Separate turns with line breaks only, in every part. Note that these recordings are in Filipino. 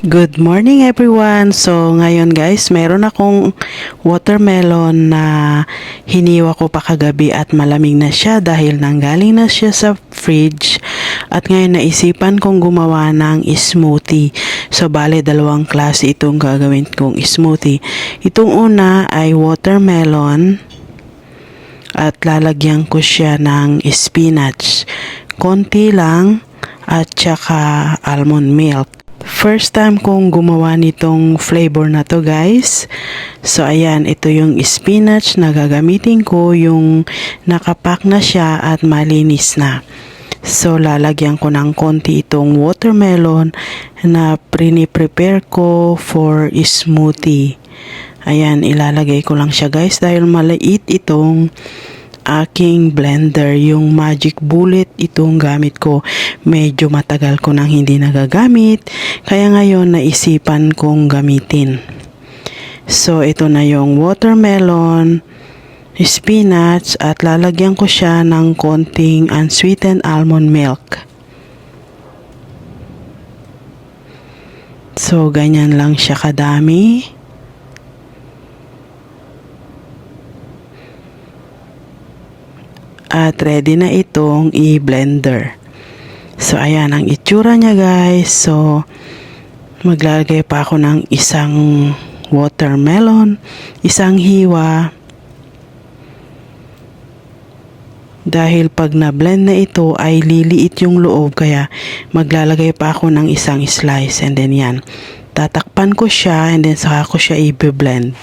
Good morning everyone! So ngayon guys, meron akong watermelon na hiniwa ko pa kagabi at malamig na siya dahil nanggaling na siya sa fridge. At ngayon naisipan kong gumawa ng smoothie. So bale dalawang klase itong gagawin kong smoothie. Itong una ay watermelon at lalagyan ko siya ng spinach. Konti lang at saka almond milk. First time kong gumawa nitong flavor na to guys. So ayan, ito yung spinach na gagamitin ko, yung nakapack na siya at malinis na. So lalagyan ko ng konti itong watermelon na prepare ko for smoothie. Ayan, ilalagay ko lang siya guys dahil maliit itong aking blender, yung Magic Bullet itong gamit ko. Medyo matagal ko nang hindi nagagamit, kaya ngayon naisipan kong gamitin. So ito na yung watermelon, spinach at lalagyan ko siya ng konting unsweetened almond milk. So ganyan lang siya kadami. At ready na itong i-blender. So ayan ang itsura niya guys. So maglalagay pa ako ng isang watermelon, isang hiwa. Dahil pag na-blend na ito ay liliit yung loob, kaya maglalagay pa ako ng isang slice, and then yan. Tatakpan ko siya and then saka ko siya i-blend.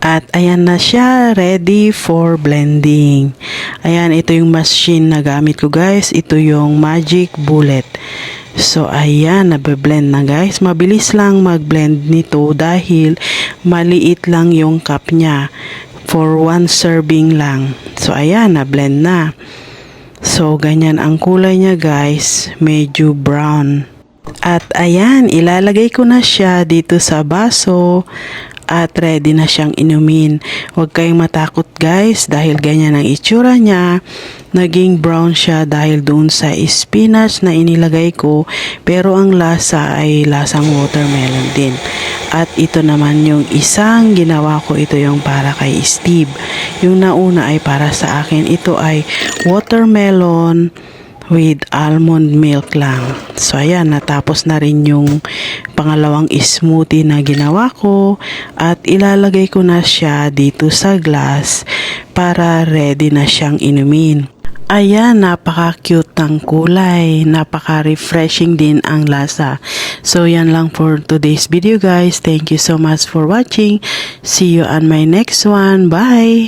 At ayan na siya, ready for blending. Ayan, ito yung machine na gamit ko guys. Ito yung Magic Bullet. So ayan, nabe-blend na guys. Mabilis lang mag-blend nito dahil maliit lang yung cup niya. For one serving lang. So ayan, na-blend na. So ganyan ang kulay niya guys. Medyo brown. At ayan, ilalagay ko na siya dito sa baso. At ready na siyang inumin. Huwag kayong matakot guys dahil ganyan ang itsura niya. Naging brown siya dahil doon sa spinach na inilagay ko, pero ang lasa ay lasang watermelon din. At ito naman yung isang ginawa ko, ito yung para kay Steve. Yung nauna ay para sa akin. Ito ay watermelon with almond milk lang. So ayan, natapos na rin yung pangalawang smoothie na ginawa ko at ilalagay ko na siya dito sa glass para ready na siyang inumin. Ayan, napaka-cute ng kulay, napaka-refreshing din ang lasa. So yan lang for today's video guys. Thank you so much for watching. See you on my next one. Bye!